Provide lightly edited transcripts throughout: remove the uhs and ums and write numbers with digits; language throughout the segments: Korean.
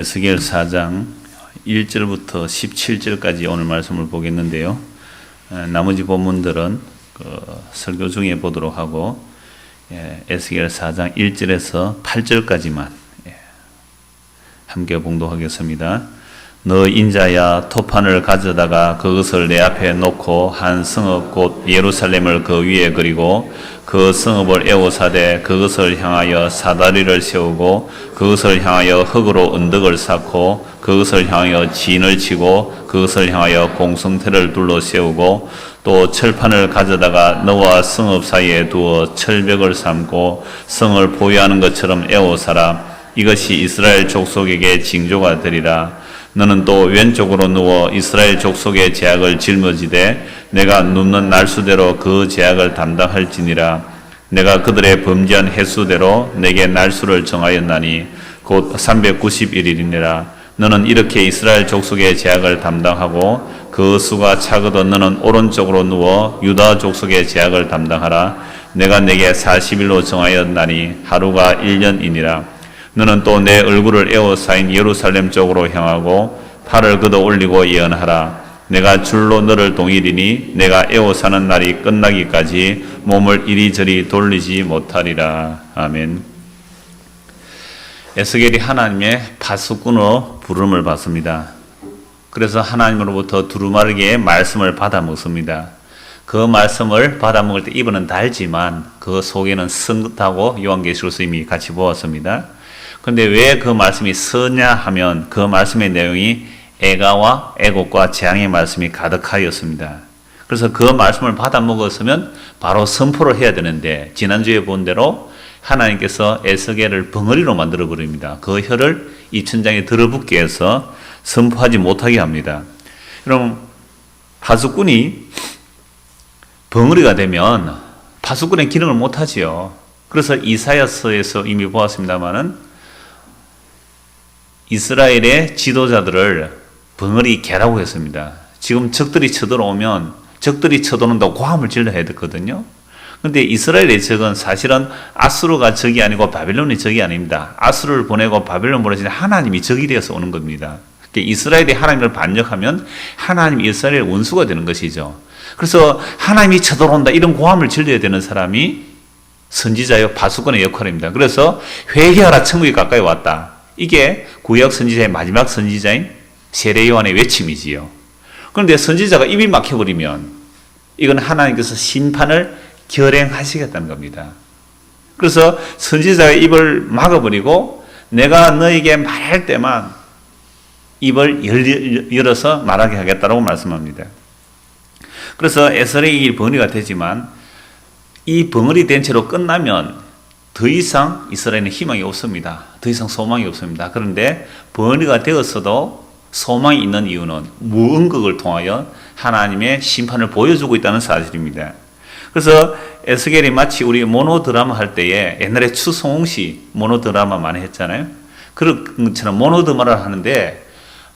에스겔 4장 1절부터 17절까지 오늘 말씀을 보겠는데요. 나머지 본문들은 설교 중에 보도록 하고 에스겔 4장 1절에서 8절까지만 함께 봉독하겠습니다. 너 인자야, 토판을 가져다가 그것을 내 앞에 놓고 한 성읍 곧 예루살렘을 그 위에 그리고 그 성읍을 에워사되 그것을 향하여 사다리를 세우고 그것을 향하여 흙으로 언덕을 쌓고 그것을 향하여 진을 치고 그것을 향하여 공성태를 둘러 세우고 또 철판을 가져다가 너와 성읍 사이에 두어 철벽을 삼고 성을 보유하는 것처럼 에워사라. 이것이 이스라엘 족속에게 징조가 되리라. 너는 또 왼쪽으로 누워 이스라엘 족속의 제약을 짊어지되 내가 눕는 날수대로 그 제약을 담당할지니라. 내가 그들의 범죄한 횟수대로 내게 날수를 정하였나니 곧 390일이니라. 너는 이렇게 이스라엘 족속의 제약을 담당하고 그 수가 차거든 너는 오른쪽으로 누워 유다 족속의 제약을 담당하라. 내가 내게 40일로 정하였나니 하루가 1년이니라. 너는 또 내 얼굴을 에워싸인 예루살렘 쪽으로 향하고 팔을 걷어 올리고 예언하라. 내가 줄로 너를 동일이니 내가 에워싸는 날이 끝나기까지 몸을 이리저리 돌리지 못하리라. 아멘. 에스겔이 하나님의 파수꾼으로 부름을 받습니다. 그래서 하나님으로부터 두루마리게 말씀을 받아 먹습니다. 그 말씀을 받아 먹을 때 입은 달지만 그 속에는 쓴 것하고 요한계시록에서 이미 같이 보았습니다. 그런데 왜 그 말씀이 쓰냐 하면 그 말씀의 내용이 애가와 애곡과 재앙의 말씀이 가득하였습니다. 그래서 그 말씀을 받아 먹었으면 바로 선포를 해야 되는데 지난주에 본 대로 하나님께서 에스겔을 벙어리로 만들어 버립니다. 그 혀를 이 천장에 들어붙게 해서 선포하지 못하게 합니다. 그럼 파수꾼이 벙어리가 되면 파수꾼의 기능을 못하지요. 그래서 이사야서에서 이미 보았습니다마는 이스라엘의 지도자들을 벙어리 개라고 했습니다. 지금 적들이 쳐들어오면 적들이 쳐들어온다고 고함을 질러야 되거든요. 그런데 이스라엘의 적은 사실은 아수르가 적이 아니고 바벨론이 적이 아닙니다. 아수르를 보내고 바벨론 보내신 하나님이 적이 되어서 오는 겁니다. 그러니까 이스라엘이 하나님을 반역하면 하나님이 이스라엘의 원수가 되는 것이죠. 그래서 하나님이 쳐들어온다 이런 고함을 질러야 되는 사람이 선지자요 파수꾼의 역할입니다. 그래서 회개하라 천국이 가까이 왔다. 이게 구약 선지자의 마지막 선지자인 세례 요한의 외침이지요. 그런데 선지자가 입이 막혀버리면 이건 하나님께서 심판을 결행하시겠다는 겁니다. 그래서 선지자의 입을 막아버리고 내가 너에게 말할 때만 입을 열어서 말하게 하겠다고 말씀합니다. 그래서 에스겔이 벙어리가 되지만 이 벙어리 된 채로 끝나면 더 이상 이스라엘은 희망이 없습니다. 더 이상 소망이 없습니다. 그런데 벙어리가 되었어도 소망이 있는 이유는 무언극을 통하여 하나님의 심판을 보여주고 있다는 사실입니다. 그래서 에스겔이 마치 우리 모노드라마 할 때에 옛날에 추성홍씨 모노드라마 많이 했잖아요. 그런 것처럼 모노드라마를 하는데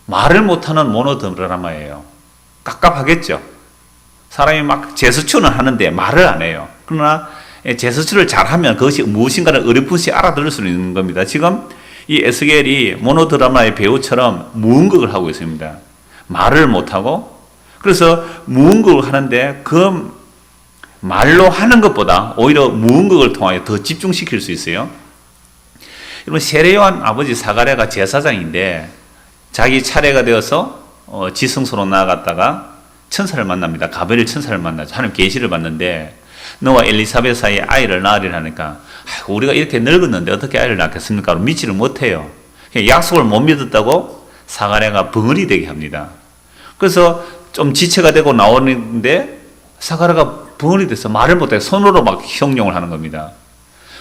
말을 못하는 모노드라마예요. 깝깝하겠죠. 사람이 막 제스처는 하는데 말을 안 해요. 그러나 제스처를 잘하면 그것이 무엇인가를 어렴풋이 알아들을 수 있는 겁니다. 지금 이 에스겔이 모노드라마의 배우처럼 무언극을 하고 있습니다. 말을 못하고 그래서 무언극을 하는데 그 말로 하는 것보다 오히려 무언극을 통하여 더 집중시킬 수 있어요. 여러분 세례 요한 아버지 사가랴가 제사장인데 자기 차례가 되어서 지성소로 나아갔다가 천사를 만납니다. 가브리엘 천사를 만나죠. 하나님 계시를 받는데 너와 엘리사벳 사이에 아이를 낳으리라 하니까 우리가 이렇게 늙었는데 어떻게 아이를 낳겠습니까? 믿지를 못해요. 약속을 못 믿었다고 사가랴가 벙어리 되게 합니다. 그래서 좀 지체가 되고 나오는데 사가랴가 벙어리 돼서 말을 못해 손으로 막 형용을 하는 겁니다.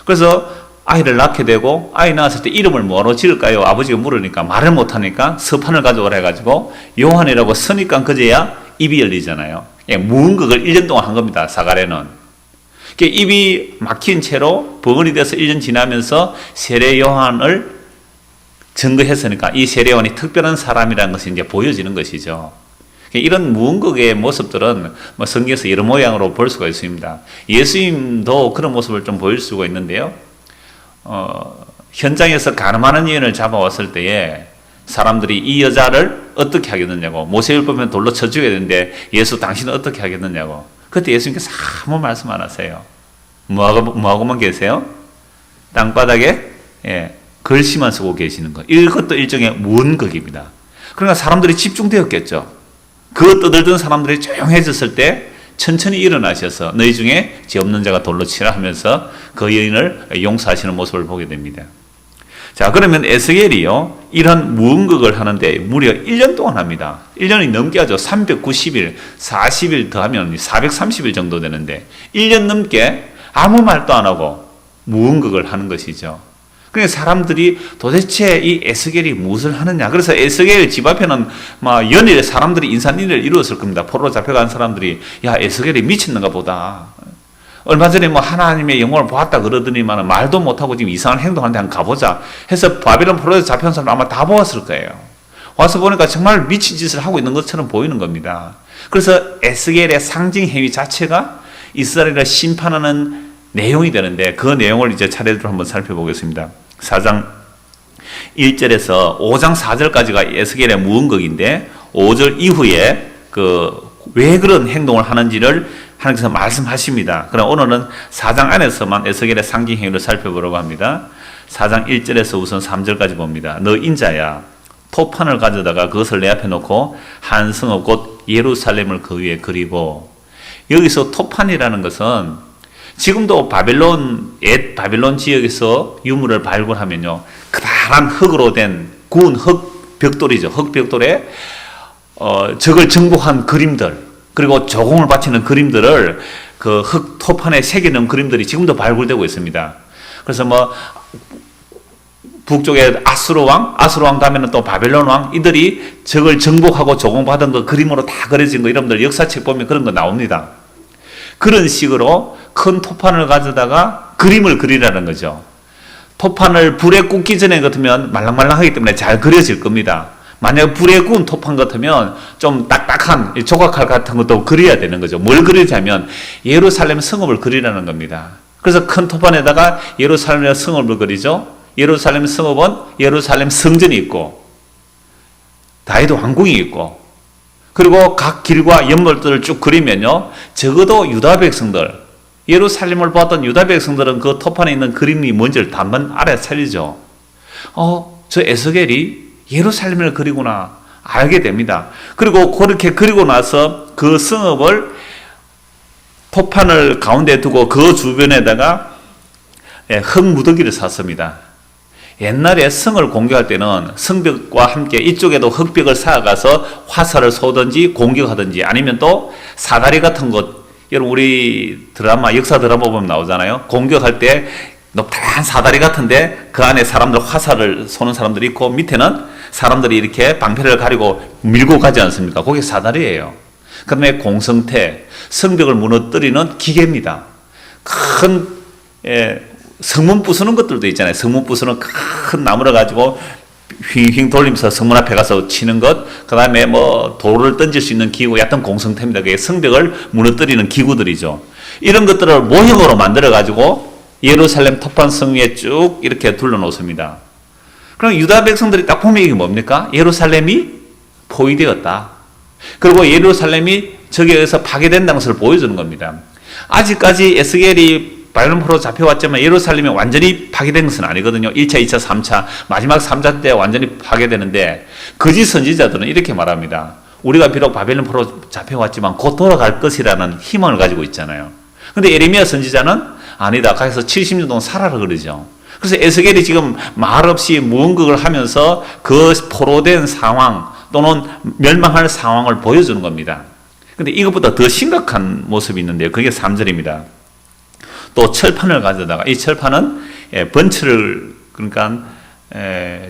그래서 아이를 낳게 되고 아이 낳았을 때 이름을 뭐로 지을까요? 아버지가 물으니까 말을 못하니까 서판을 가져오라 해가지고 요한이라고 쓰니까 그제야 입이 열리잖아요. 무언극을 1년 동안 한 겁니다. 사가랴는. 입이 막힌 채로 벙어리 돼서 1년 지나면서 세례 요한을 증거했으니까 이 세례 요한이 특별한 사람이라는 것이 이제 보여지는 것이죠. 이런 무언극의 모습들은 성경에서 여러 모양으로 볼 수가 있습니다. 예수님도 그런 모습을 좀 보일 수가 있는데요. 현장에서 가늠하는 여인을 잡아왔을 때에 사람들이 이 여자를 어떻게 하겠느냐고. 모세율법은 돌로 쳐 죽여야 되는데 예수 당신은 어떻게 하겠느냐고. 그때 예수님께서 아무 말씀 안 하세요. 뭐하고만 계세요? 땅바닥에 글씨만 쓰고 계시는 것. 이것도 일종의 무언극입니다. 그러니까 사람들이 집중되었겠죠. 그 떠들던 사람들이 조용해졌을 때 천천히 일어나셔서 너희 중에 죄 없는 자가 돌로 치라 하면서 그 여인을 용서하시는 모습을 보게 됩니다. 자, 그러면 에스겔이요, 이런 무언극을 하는데 무려 1년 동안 합니다. 1년이 넘게 하죠. 390일, 40일 더하면 430일 정도 되는데 1년 넘게 아무 말도 안 하고 무언극을 하는 것이죠. 그러니까 사람들이 도대체 이 에스겔이 무엇을 하느냐. 그래서 에스겔 집 앞에는 막 연일 사람들이 인산인해를 이루었을 겁니다. 포로로 잡혀간 사람들이 야, 에스겔이 미쳤는가 보다. 얼마 전에 뭐 하나님의 영광을 보았다 그러더니만 말도 못하고 지금 이상한 행동하는데 한번 가보자 해서 바빌론 포로에서 잡혀온 사람 아마 다 보았을 거예요. 와서 보니까 정말 미친 짓을 하고 있는 것처럼 보이는 겁니다. 그래서 에스겔의 상징 행위 자체가 이스라엘을 심판하는 내용이 되는데 그 내용을 이제 차례대로 한번 살펴보겠습니다. 4장 1절에서 5장 4절까지가 에스겔의 무언극인데 5절 이후에 왜 그런 행동을 하는지를 하나님께서 말씀하십니다. 그럼 오늘은 4장 안에서만 에스겔의 상징 행위를 살펴보려고 합니다. 4장 1절에서 우선 3절까지 봅니다. 너 인자야, 토판을 가져다가 그것을 내 앞에 놓고 한 성읍 곧 예루살렘을 그 위에 그리고. 여기서 토판이라는 것은 지금도 옛 바빌론 지역에서 유물을 발굴하면요, 크다란 흙으로 된 구운 흙 벽돌이죠. 흙 벽돌에 적을 정복한 그림들, 그리고 조공을 바치는 그림들을 그 흙 토판에 새겨놓은 그림들이 지금도 발굴되고 있습니다. 그래서 뭐 북쪽에 아수르 왕 다음에는 또 바벨론 왕, 이들이 적을 정복하고 조공받은 그 그림으로 다 그려진 거, 여러분들 역사책 보면 그런 거 나옵니다. 그런 식으로 큰 토판을 가져다가 그림을 그리라는 거죠. 토판을 불에 굽기 전에 같으면 말랑말랑하기 때문에 잘 그려질 겁니다. 만약 불에 구운 토판 같으면 좀 딱딱한 조각칼 같은 것도 그려야 되는 거죠. 뭘 그리자면 예루살렘 성읍을 그리라는 겁니다. 그래서 큰 토판에다가 예루살렘의 성읍을 그리죠. 예루살렘 성읍은 예루살렘 성전이 있고 다윗 왕궁이 있고, 그리고 각 길과 연못들을 쭉 그리면요, 적어도 유다 백성들, 예루살렘을 보았던 유다 백성들은 그 토판에 있는 그림이 뭔지를 단번 알아차리죠. 저 에스겔이 예루살렘을 그리구나 알게 됩니다. 그리고 그렇게 그리고 나서 그 성읍을 토판을 가운데 두고 그 주변에다가 흙 무더기를 샀습니다. 옛날에 성을 공격할 때는 성벽과 함께 이쪽에도 흙벽을 쌓아가서 화살을 쏘든지 공격하든지, 아니면 또 사다리 같은 것, 여러분 우리 역사 드라마 보면 나오잖아요. 공격할 때 높다란 사다리 같은데 그 안에 사람들 화살을 쏘는 사람들이 있고 밑에는 사람들이 이렇게 방패를 가리고 밀고 가지 않습니까? 그게 사다리예요. 그 다음에 공성태, 성벽을 무너뜨리는 기계입니다. 큰 성문 부수는 것들도 있잖아요. 성문 부수는 큰 나무를 가지고 휘휘 돌리면서 성문 앞에 가서 치는 것, 그 다음에 뭐 돌을 던질 수 있는 기구, 얕은 공성태입니다. 그게 성벽을 무너뜨리는 기구들이죠. 이런 것들을 모형으로 만들어 가지고 예루살렘 토판 성 위에 쭉 이렇게 둘러놓습니다. 그럼 유다 백성들이 딱 보면 이게 뭡니까? 예루살렘이 포위되었다. 그리고 예루살렘이 저기에 의해서 파괴된다는 것을 보여주는 겁니다. 아직까지 에스겔이 바벨론 포로로 잡혀왔지만 예루살렘이 완전히 파괴된 것은 아니거든요. 1차, 2차, 3차, 마지막 3차 때 완전히 파괴되는데, 거짓 선지자들은 이렇게 말합니다. 우리가 비록 바벨론 포로로 잡혀왔지만 곧 돌아갈 것이라는 희망을 가지고 있잖아요. 근데 예레미야 선지자는 아니다, 가서 70년 동안 살아라 그러죠. 그래서 에스겔이 지금 말없이 무언극을 하면서 그 포로된 상황 또는 멸망할 상황을 보여주는 겁니다. 근데 이것보다 더 심각한 모습이 있는데요. 그게 3절입니다. 또 철판을 가져다가, 이 철판은 번철을, 그러니까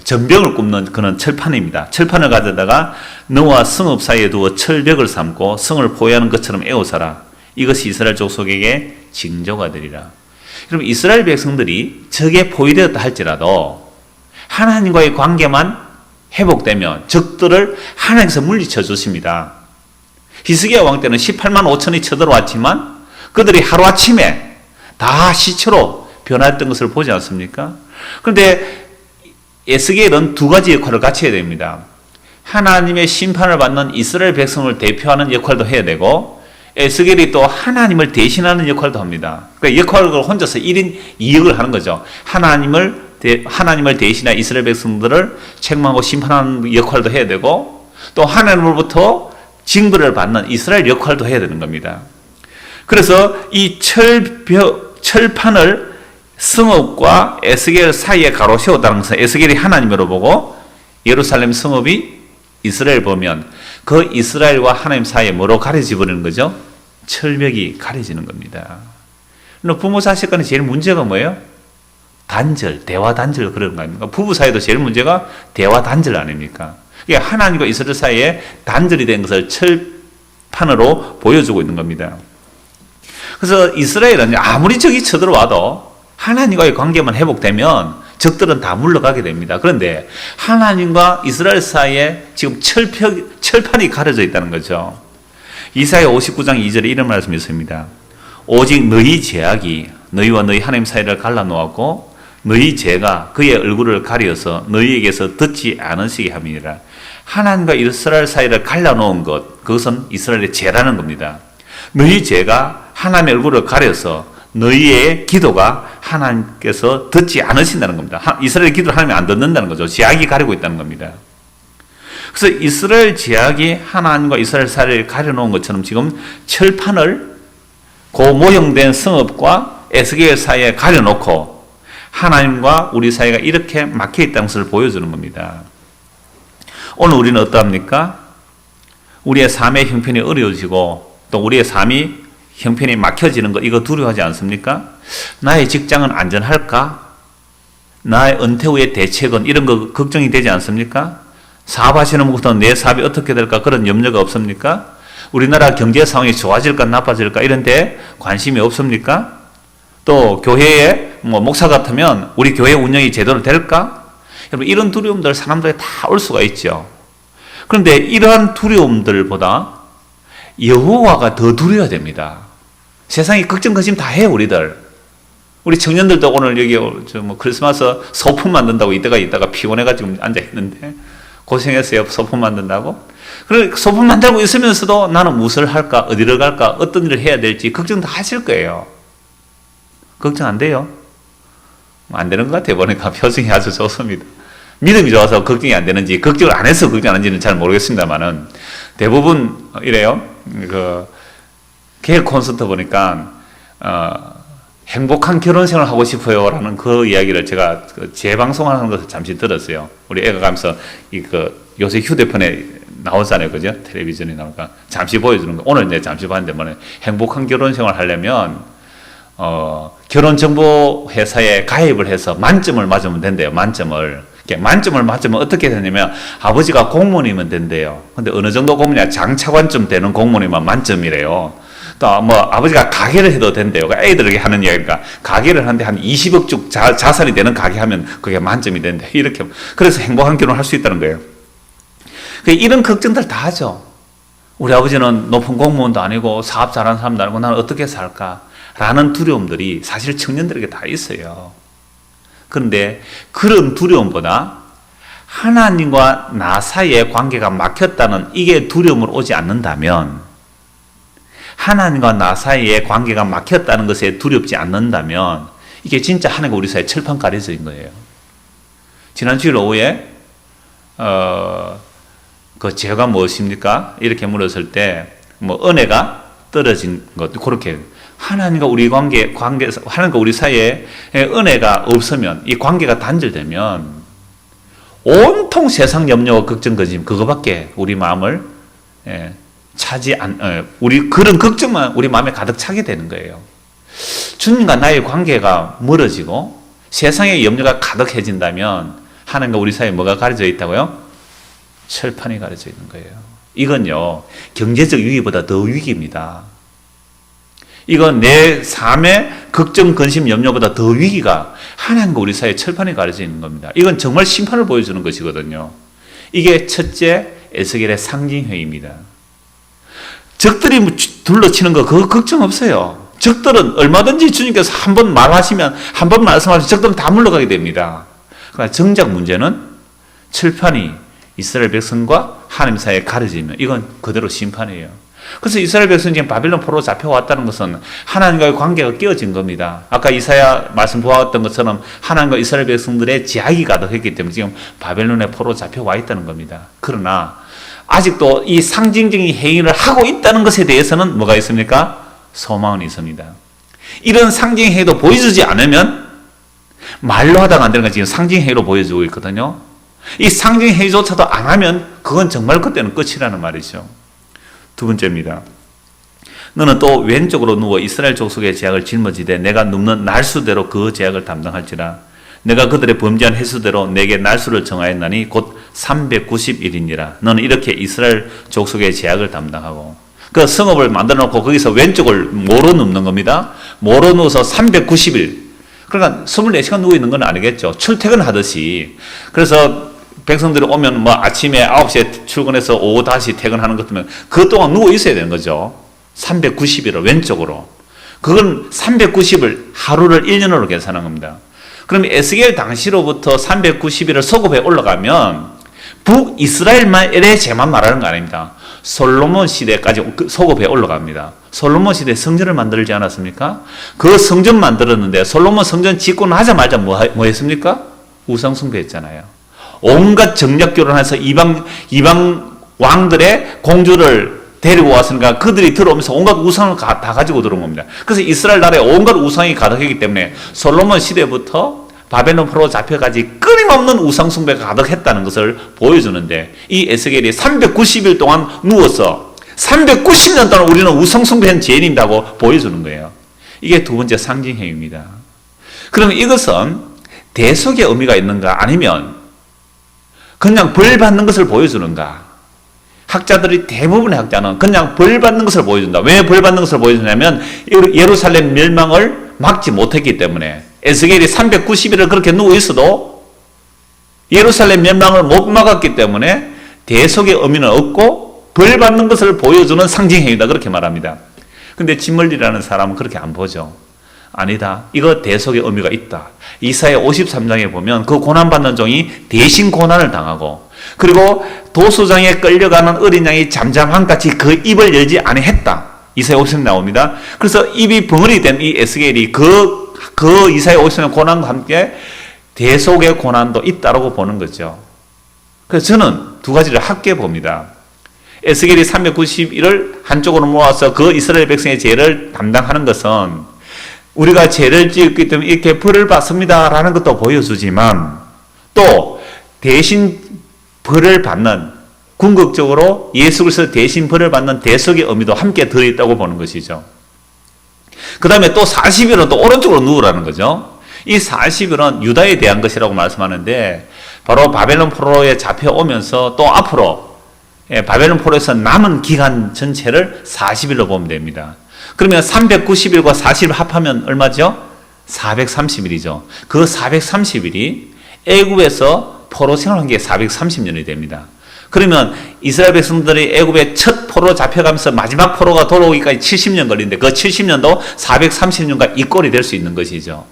전병을 굽는 그런 철판입니다. 철판을 가져다가 너와 성읍 사이에 두어 철벽을 삼고 성을 포위하는 것처럼 에워싸라. 이것이 이스라엘 족속에게 징조가 되리라. 그럼 이스라엘 백성들이 적에 포위되었다 할지라도 하나님과의 관계만 회복되면 적들을 하나님께서 물리쳐 주십니다. 히스기야 왕 때는 18만 5천이 쳐들어왔지만 그들이 하루아침에 다 시체로 변화했던 것을 보지 않습니까? 그런데 에스겔은 두 가지 역할을 같이 해야 됩니다. 하나님의 심판을 받는 이스라엘 백성을 대표하는 역할도 해야 되고, 에스겔이 또 하나님을 대신하는 역할도 합니다. 그러니까 역할을 혼자서 1인 2역을 하는 거죠. 하나님을 대신한 이스라엘 백성들을 책망하고 심판하는 역할도 해야 되고, 또 하나님으로부터 징벌을 받는 이스라엘 역할도 해야 되는 겁니다. 그래서 이 철판을 성읍과 에스겔 사이에 가로세웠다는 것은 에스겔이 하나님으로 보고 예루살렘 성읍이 이스라엘 보면 그 이스라엘과 하나님 사이에 뭐로 가려져 버리는 거죠? 철벽이 가려지는 겁니다. 부모 자식 간에 제일 문제가 뭐예요? 단절, 대화 단절 그런 거 아닙니까? 부부 사이도 제일 문제가 대화 단절 아닙니까? 이게 하나님과 이스라엘 사이에 단절이 된 것을 철판으로 보여주고 있는 겁니다. 그래서 이스라엘은 아무리 적이 쳐들어와도 하나님과의 관계만 회복되면 적들은 다 물러가게 됩니다. 그런데 하나님과 이스라엘 사이에 지금 철판이 가려져 있다는 거죠. 이사야 59장 2절에 이런 말씀이 있습니다. 오직 너희 죄악이 너희와 너희 하나님 사이를 갈라놓았고 너희 죄가 그의 얼굴을 가려서 너희에게서 듣지 않으시게 함이니라. 하나님과 이스라엘 사이를 갈라놓은 것, 그것은 이스라엘의 죄라는 겁니다. 너희 죄가 하나님의 얼굴을 가려서 너희의 기도가 하나님께서 듣지 않으신다는 겁니다. 이스라엘 기도를 하나님이 안 듣는다는 거죠. 죄악이 가리고 있다는 겁니다. 그래서 이스라엘 죄악이 하나님과 이스라엘 사이를 가려놓은 것처럼 지금 철판을 그 모형된 성읍과 에스겔 사이에 가려놓고 하나님과 우리 사이가 이렇게 막혀있다는 것을 보여주는 겁니다. 오늘 우리는 어떠합니까? 우리의 삶의 형편이 어려워지고 또 우리의 삶이 형편이 막혀지는 것, 이거 두려워하지 않습니까? 나의 직장은 안전할까? 나의 은퇴 후의 대책은 이런 거 걱정이 되지 않습니까? 사업하시는 분부터 내 사업이 어떻게 될까? 그런 염려가 없습니까? 우리나라 경제 상황이 좋아질까 나빠질까 이런 데 관심이 없습니까? 또 교회에 목사 같으면 우리 교회 운영이 제대로 될까? 여러분 이런 두려움들 사람들이 다 올 수가 있죠. 그런데 이러한 두려움들보다 여호와가 더 두려워야 됩니다. 세상이 걱정 근심 다 해요 우리들. 우리 청년들도 오늘 여기 크리스마스 소품 만든다고 이때가 피곤해가지고 앉아있는데 고생했어요. 소품 만든다고. 그리고 소품 만들고 있으면서도 나는 무엇을 할까, 어디를 갈까, 어떤 일을 해야 될지 걱정 다 하실 거예요. 걱정 안 돼요? 안 되는 것 같아요. 보니까 표정이 아주 좋습니다. 믿음이 좋아서 걱정이 안 되는지, 걱정을 안 해서 걱정 안 하는지는 잘 모르겠습니다만은 대부분 이래요. 개혁 콘서트 보니까 행복한 결혼 생활을 하고 싶어요라는 그 이야기를 제가 재방송하는 것을 잠시 들었어요. 우리 애가 가면서 요새 휴대폰에 나오잖아요, 그죠? 텔레비전에 나오니까 잠시 보여주는 거. 오늘 이제 잠시 봤는데 뭐냐, 행복한 결혼 생활 하려면 결혼 정보 회사에 가입을 해서 만점을 맞으면 된대요. 만점을 맞으면 어떻게 되냐면 아버지가 공무원이면 된대요. 근데 어느 정도 공무원이야? 장차관쯤 되는 공무원이면 만점이래요. 또 아버지가 가게를 해도 된대요. 애들에게 하는 이야기니까 가게를 하는데 한 20억 쭉 자산이 되는 가게 하면 그게 만점이 된대. 이렇게 그래서 행복한 결혼을 할 수 있다는 거예요. 이런 걱정들 다 하죠. 우리 아버지는 높은 공무원도 아니고 사업 잘하는 사람도 아니고 나는 어떻게 살까? 라는 두려움들이 사실 청년들에게 다 있어요. 그런데 그런 두려움보다 하나님과 나 사이의 관계가 막혔다는 이게 두려움으로 오지 않는다면, 하나님과 나 사이의 관계가 막혔다는 것에 두렵지 않는다면 이게 진짜 하나님과 우리 사이에 철판 가려진 거예요. 지난 주일 오후에 그 죄가 무엇입니까? 이렇게 물었을 때 은혜가 떨어진 것, 그렇게 하나님과 우리 하나님과 우리 사이에 은혜가 없으면, 이 관계가 단절되면 온통 세상 염려와 걱정, 근심 그거밖에 우리 마음을 그런 걱정만 우리 마음에 가득 차게 되는 거예요. 주님과 나의 관계가 멀어지고 세상의 염려가 가득해진다면 하나님과 우리 사이에 뭐가 가려져 있다고요? 철판이 가려져 있는 거예요. 이건요, 경제적 위기보다 더 위기입니다. 이건 내 삶의 걱정, 근심, 염려보다 더 위기가 하나님과 우리 사이에 철판이 가려져 있는 겁니다. 이건 정말 심판을 보여주는 것이거든요. 이게 첫째 에스겔의 상징회의입니다. 적들이 둘러치는 거 그거 걱정 없어요. 적들은 얼마든지 주님께서 한 번 말하시면, 한 번 말씀하시면 적들은 다 물러가게 됩니다. 그러니까 정작 문제는 칠판이 이스라엘 백성과 하나님 사이에 가려지면 이건 그대로 심판이에요. 그래서 이스라엘 백성이 지금 바벨론 포로로 잡혀왔다는 것은 하나님과의 관계가 깨어진 겁니다. 아까 이사야 말씀 보았던 것처럼 하나님과 이스라엘 백성들의 제약이 가득했기 때문에 지금 바벨론의 포로로 잡혀와 있다는 겁니다. 그러나 아직도 이 상징적인 행위를 하고 있다는 것에 대해서는 뭐가 있습니까? 소망은 있습니다. 이런 상징 행위도 보여주지 않으면 말로 하다가 안 되는 건 지금 상징 행위로 보여주고 있거든요. 이 상징 행위조차도 안 하면 그건 정말 그때는 끝이라는 말이죠. 두 번째입니다. 너는 또 왼쪽으로 누워 이스라엘 족속의 제약을 짊어지되 내가 눕는 날수대로 그 제약을 담당할지라. 내가 그들의 범죄한 횟수대로 내게 날수를 정하였나니 곧 390일이니라. 너는 이렇게 이스라엘 족속의 제약을 담당하고, 그 성읍을 만들어 놓고 거기서 왼쪽을 뭐로 눕는 겁니다. 뭐로 누워서 390일. 그러니까 24시간 누워 있는 건 아니겠죠. 출퇴근하듯이. 그래서 백성들이 오면 뭐 아침에 9시에 출근해서 오후 다시 퇴근하는 것 같으면 그 동안 누워 있어야 되는 거죠. 390일을 왼쪽으로. 그건 390을 하루를 1년으로 계산한 겁니다. 그럼 에스겔 당시로부터 390일을 서급에 올라가면 북이스라엘의 죄만 말하는 거 아닙니다. 솔로몬 시대까지 서급에 올라갑니다. 솔로몬 시대 성전을 만들지 않았습니까? 그 성전 만들었는데 솔로몬 성전 짓고 나자마자 뭐 했습니까? 우상 숭배했잖아요. 온갖 정략 결혼해서 이방 왕들의 공주를 데리고 왔으니까 그들이 들어오면서 온갖 우상을 다 가지고 들어온 겁니다. 그래서 이스라엘 나라에 온갖 우상이 가득했기 때문에 솔로몬 시대부터 바벨론 포로 잡혀까지 끊임없는 우상 숭배가 가득했다는 것을 보여주는데, 이 에스겔이 390일 동안 누워서 390년 동안 우리는 우상 숭배한 죄인이라고 보여주는 거예요. 이게 두 번째 상징 행위입니다. 그럼 이것은 대속의 의미가 있는가, 아니면 그냥 벌 받는 것을 보여주는가? 학자들이, 대부분의 학자는 그냥 벌 받는 것을 보여준다. 왜 벌 받는 것을 보여주냐면 예루살렘 멸망을 막지 못했기 때문에. 에스겔이 390일을 그렇게 누워 있어도 예루살렘 멸망을 못 막았기 때문에 대속의 의미는 없고 벌 받는 것을 보여주는 상징 행위다, 그렇게 말합니다. 근데 진멀리라는 사람은 그렇게 안 보죠. 아니다, 이거 대속의 의미가 있다. 이사야 53장에 보면 그 고난받는 종이 대신 고난을 당하고, 그리고 도수장에 끌려가는 어린 양이 잠잠함같이 그 입을 열지 아니했다. 이사야 53장 나옵니다. 그래서 입이 벙어리 된 이 에스겔이 그 이사야 53장 고난과 함께 대속의 고난도 있다라고 보는 거죠. 그래서 저는 두 가지를 함께 봅니다. 에스겔이 390일을 한쪽으로 모아서 그 이스라엘 백성의 죄를 담당하는 것은 우리가 죄를 지었기 때문에 이렇게 벌을 받습니다라는 것도 보여주지만, 또 대신 벌을 받는, 궁극적으로 예수 그리스도 대신 벌을 받는 대속의 의미도 함께 들어있다고 보는 것이죠. 그 다음에 또 40일은 또 오른쪽으로 누우라는 거죠. 이 40일은 유다에 대한 것이라고 말씀하는데, 바로 바벨론 포로에 잡혀오면서 또 앞으로 바벨론 포로에서 남은 기간 전체를 40일로 보면 됩니다. 그러면 390일과 40일 합하면 얼마죠? 430일이죠. 그 430일이 애굽에서 포로 생활한 게 430년이 됩니다. 그러면 이스라엘 백성들이 애굽에 첫 포로 잡혀가면서 마지막 포로가 돌아오기까지 70년 걸리는데 그 70년도 430년과 이꼴이 될 수 있는 것이죠.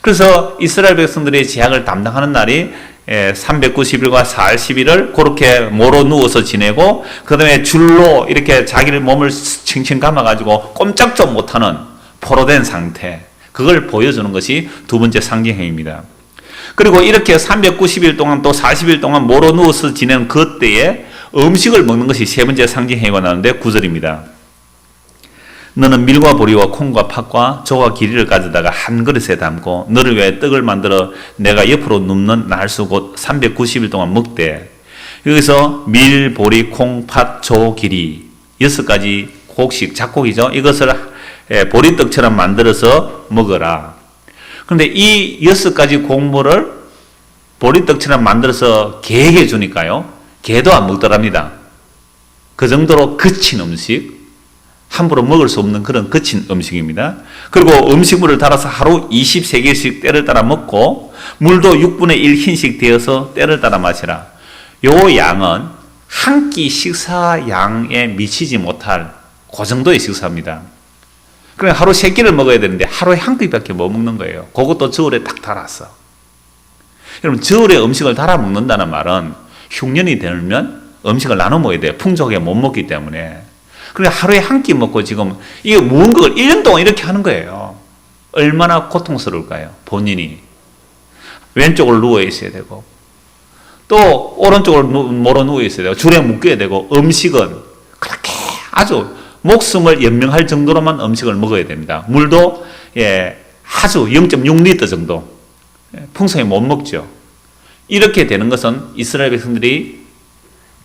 그래서 이스라엘 백성들의 재앙을 담당하는 날이 390일과 40일을 그렇게 모로 누워서 지내고, 그 다음에 줄로 이렇게 자기를 몸을 칭칭 감아가지고 꼼짝도 못하는 포로된 상태, 그걸 보여주는 것이 두 번째 상징행위입니다. 그리고 이렇게 390일 동안 또 40일 동안 모로 누워서 지내는 그때에 음식을 먹는 것이 세 번째 상징행위가 나오는데 9절입니다. 너는 밀과 보리와 콩과 팥과 조와 기리를 가져다가 한 그릇에 담고 너를 위해 떡을 만들어 내가 옆으로 눕는 날수 곧 390일 동안 먹되, 여기서 밀, 보리, 콩, 팥, 조, 기리 6가지 곡식, 작곡이죠. 이것을 보리떡처럼 만들어서 먹어라. 그런데 이 6가지 곡물을 보리떡처럼 만들어서 개에게 주니까요, 개도 안 먹더랍니다. 그 정도로 거친 음식, 함부로 먹을 수 없는 그런 거친 음식입니다. 그리고 음식물을 달아서 하루 23개씩 때를 따라 먹고 물도 6분의 1 흰씩 되어서 때를 따라 마시라. 요 양은 한 끼 식사 양에 미치지 못할 그 정도의 식사입니다. 그러니까 하루 3끼를 먹어야 되는데 하루에 한 끼밖에 못 먹는 거예요. 그것도 저울에 딱 달았어. 여러분, 저울에 음식을 달아 먹는다는 말은 흉년이 되면 음식을 나눠 먹어야 돼요. 풍족하게 못 먹기 때문에. 그러니까 하루에 한 끼 먹고 지금 이게 무언 걸 1년 동안 이렇게 하는 거예요. 얼마나 고통스러울까요? 본인이. 왼쪽으로 누워 있어야 되고, 또 오른쪽으로 몰아 누워 있어야 되고, 줄에 묶여야 되고, 음식은 그렇게 아주 목숨을 연명할 정도로만 음식을 먹어야 됩니다. 물도 아주 0.6리터 정도. 풍성히 못 먹죠. 이렇게 되는 것은 이스라엘 백성들이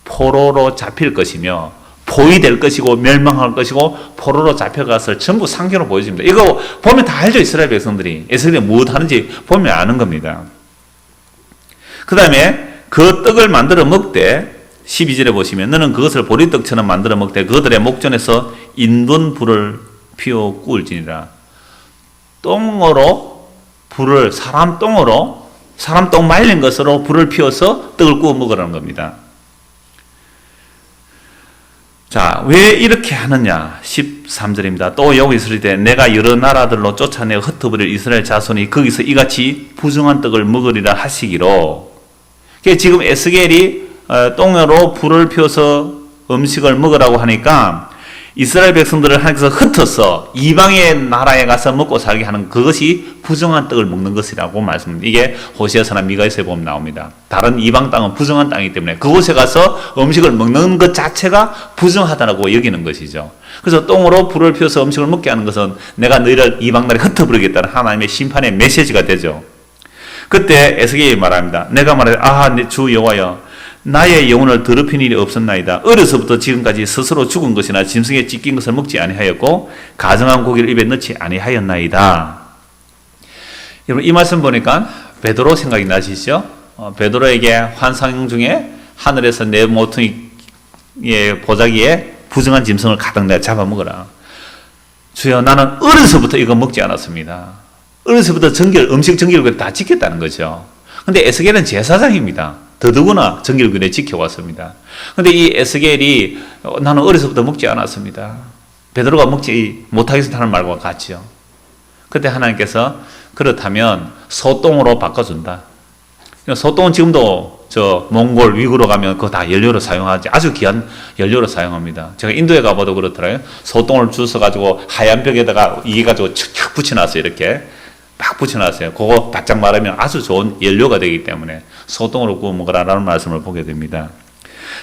포로로 잡힐 것이며 포위될 것이고 멸망할 것이고 포로로 잡혀가서 전부 상징으로 보여집니다. 이거 보면 다 알죠. 이스라엘 백성들이 에스겔이 무엇 하는지 보면 아는 겁니다. 그 다음에 그 떡을 만들어 먹되 12절에 보시면 너는 그것을 보리떡처럼 만들어 먹되 그들의 목전에서 인분 불을 피워 구울지니라. 똥으로 불을 사람 똥 말린 것으로 불을 피워서 떡을 구워 먹으라는 겁니다. 자, 왜 이렇게 하느냐? 13절입니다. 또 여기 있을 때 내가 여러 나라들로 쫓아내어 흩어버릴 이스라엘 자손이 거기서 이같이 부정한 떡을 먹으리라 하시기로. 지금 에스겔이 똥으로 불을 피워서 음식을 먹으라고 하니까 이스라엘 백성들을 하나님께서 흩어서 이방의 나라에 가서 먹고 살게 하는 그것이 부정한 떡을 먹는 것이라고 말씀합니다. 이게 호세아서나 미가에서에 보면 나옵니다. 다른 이방 땅은 부정한 땅이기 때문에 그곳에 가서 음식을 먹는 것 자체가 부정하다고 여기는 것이죠. 그래서 똥으로 불을 피워서 음식을 먹게 하는 것은 내가 너희를 이방 나라에 흩어버리겠다는 하나님의 심판의 메시지가 되죠. 그때 에스겔이 말합니다. 내가 말해 내 주 여호와여 나의 영혼을 더럽힌 일이 없었나이다. 어려서부터 지금까지 스스로 죽은 것이나 짐승에 찢긴 것을 먹지 아니하였고 가정한 고기를 입에 넣지 아니하였나이다. 여러분 이 말씀 보니까 베드로 생각이 나시죠? 베드로에게 환상 중에 하늘에서 내 모퉁이의 보자기에 부정한 짐승을 가득 내가 잡아먹어라. 주여 나는 어려서부터 이거 먹지 않았습니다. 어려서부터 음식 정결을 다 지켰다는 거죠. 근데 에스겔은 제사장입니다. 더더구나 정결균에 지켜왔습니다. 그런데 이 에스겔이 나는 어려서부터 먹지 않았습니다. 베드로가 먹지 못하겠다는 말과 같죠. 그때 하나님께서 그렇다면 소똥으로 바꿔준다. 소똥은 지금도 저 몽골 위구르 가면 그거 다 연료로 사용하지. 아주 귀한 연료로 사용합니다. 제가 인도에 가봐도 그렇더라고요. 소똥을 주워가지고 하얀 벽에다가 이게가지고 척척 붙여놨어요. 이렇게. 막 붙여놨어요. 그거 바짝 마르면 아주 좋은 연료가 되기 때문에 소똥으로 구워 먹으라라는 말씀을 보게 됩니다.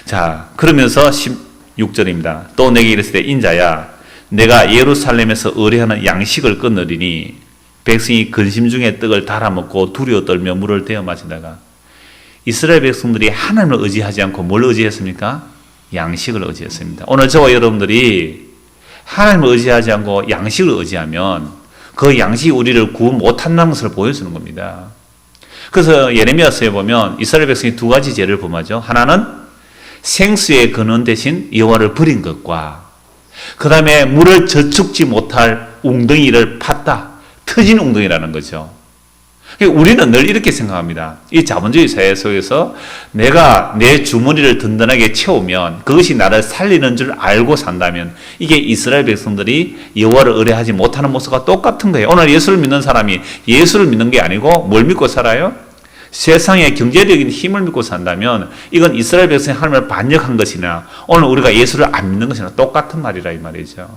자, 그러면서 16절입니다. 또 내게 이르시되 인자야 내가 예루살렘에서 의뢰하는 양식을 끊으리니 백성이 근심 중에 떡을 달아먹고 두려워 떨며 물을 데워 마시다가 이스라엘 백성들이 하나님을 의지하지 않고 뭘 의지했습니까? 양식을 의지했습니다. 오늘 저와 여러분들이 하나님을 의지하지 않고 양식을 의지하면 그 양식이 우리를 구원 못한다는 것을 보여주는 겁니다. 그래서 예레미야서에 보면 이스라엘 백성이 두 가지 죄를 범하죠. 하나는 생수의 근원 대신 여호와를 버린 것과 그 다음에 물을 저축지 못할 웅덩이를 팠다. 터진 웅덩이라는 거죠. 우리는 늘 이렇게 생각합니다. 이 자본주의 사회 속에서 내가 내 주머니를 든든하게 채우면 그것이 나를 살리는 줄 알고 산다면 이게 이스라엘 백성들이 여호와를 의뢰하지 못하는 모습과 똑같은 거예요. 오늘 예수를 믿는 사람이 예수를 믿는 게 아니고 뭘 믿고 살아요? 세상의 경제적인 힘을 믿고 산다면 이건 이스라엘 백성이 하나님을 반역한 것이나 오늘 우리가 예수를 안 믿는 것이나 똑같은 말이라 이 말이죠.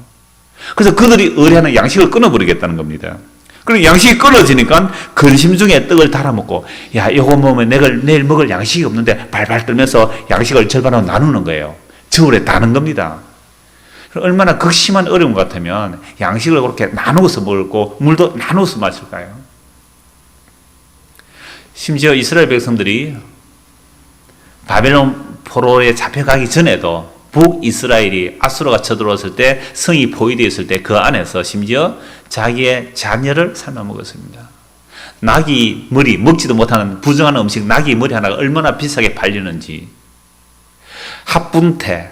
그래서 그들이 의뢰하는 양식을 끊어버리겠다는 겁니다. 그리고 양식이 끊어지니까 근심 중에 떡을 달아먹고 이거 먹으면 내일 먹을 양식이 없는데 발발 떨면서 양식을 절반으로 나누는 거예요. 저울에 다는 겁니다. 얼마나 극심한 어려움 같으면 양식을 그렇게 나누어서 먹고 물도 나누어서 마실까요? 심지어 이스라엘 백성들이 바벨론 포로에 잡혀가기 전에도 북이스라엘이 아수르가 쳐들어왔을 때 성이 포위되어 있을 때 그 안에서 심지어 자기의 자녀를 삶아 먹었습니다. 나귀 머리, 먹지도 못하는 부정한 음식 나귀 머리 하나가 얼마나 비싸게 팔리는지. 합분태,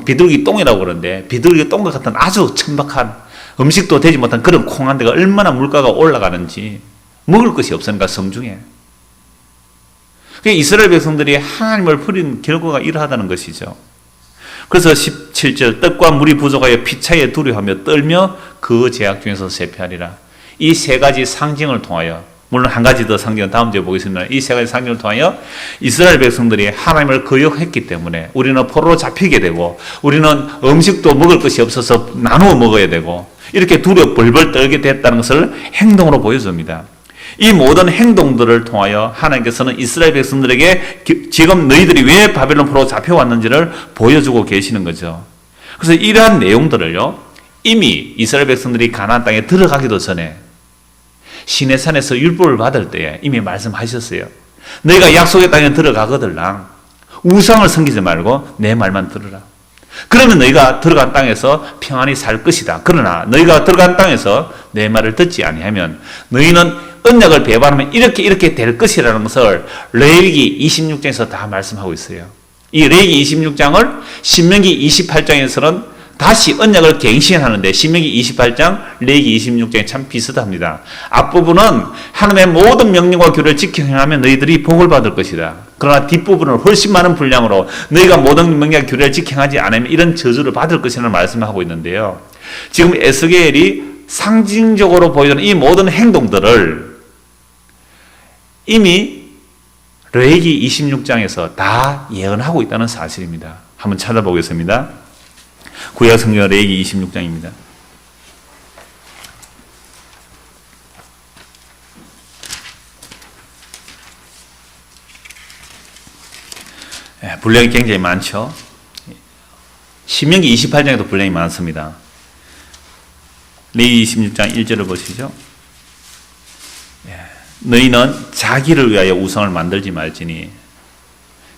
비둘기 똥이라고 그러는데 비둘기 똥과 같은 아주 천박한 음식도 되지 못한 그런 콩 한 대가 얼마나 물가가 올라가는지 먹을 것이 없으니까 성중에. 이스라엘 백성들이 하나님을 버린 결과가 이러하다는 것이죠. 그래서 17절 떡과 물이 부족하여 피차에 두려워하며 떨며 그 죄악 중에서 세피하리라. 이 세 가지 상징을 통하여 물론 한 가지 더 상징은 다음 주에 보겠습니다. 이 세 가지 상징을 통하여 이스라엘 백성들이 하나님을 거역했기 때문에 우리는 포로로 잡히게 되고 우리는 음식도 먹을 것이 없어서 나누어 먹어야 되고 이렇게 두려워 벌벌 떨게 됐다는 것을 행동으로 보여줍니다. 이 모든 행동들을 통하여 하나님께서는 이스라엘 백성들에게 지금 너희들이 왜 바벨론 포로로 잡혀왔는지를 보여주고 계시는 거죠. 그래서 이러한 내용들을요, 이미 이스라엘 백성들이 가나안 땅에 들어가기도 전에 시내산에서 율법을 받을 때에 이미 말씀하셨어요. 너희가 약속의 땅에 들어가거들랑 우상을 섬기지 말고 내 말만 들으라. 그러면 너희가 들어간 땅에서 평안히 살 것이다. 그러나 너희가 들어간 땅에서 내 말을 듣지 아니하면 너희는 언약을 배반하면 이렇게 될 것이라는 것을 레위기 26장에서 다 말씀하고 있어요. 이 레위기 26장을 신명기 28장에서는 다시 언약을 갱신하는데 신명기 28장, 레위기 26장이 참 비슷합니다. 앞부분은 하나님의 모든 명령과 규례를 지켜 행하면 너희들이 복을 받을 것이다. 그러나 뒷부분은 훨씬 많은 분량으로 너희가 모든 명령과 규례를 지켜 행하지 않으면 이런 저주를 받을 것이라는 말씀을 하고 있는데요. 지금 에스겔이 상징적으로 보여주는 이 모든 행동들을 이미 레위기 26장에서 다 예언하고 있다는 사실입니다. 한번 찾아보겠습니다. 구약 성경 레위기 26장입니다. 분량이 굉장히 많죠. 신명기 28장에도 분량이 많습니다. 레위기 26장 1절을 보시죠. 너희는 자기를 위하여 우상을 만들지 말지니.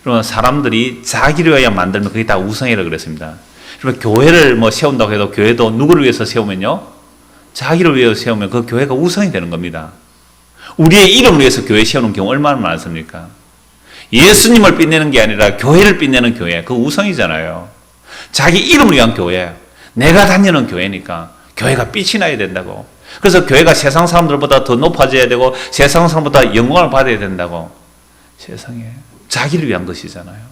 그러면 사람들이 자기를 위하여 만들면 그게 다 우상이라고 그랬습니다. 그러면 교회를 세운다고 해도 교회도 누구를 위해서 세우면요? 자기를 위해서 세우면 그 교회가 우상이 되는 겁니다. 우리의 이름을 위해서 교회 세우는 경우 얼마나 많습니까? 예수님을 빛내는 게 아니라 교회를 빛내는 교회, 그 우상이잖아요. 자기 이름을 위한 교회, 내가 다니는 교회니까 교회가 빛이 나야 된다고. 그래서 교회가 세상 사람들보다 더 높아져야 되고 세상 사람보다 영광을 받아야 된다고. 세상에 자기를 위한 것이잖아요.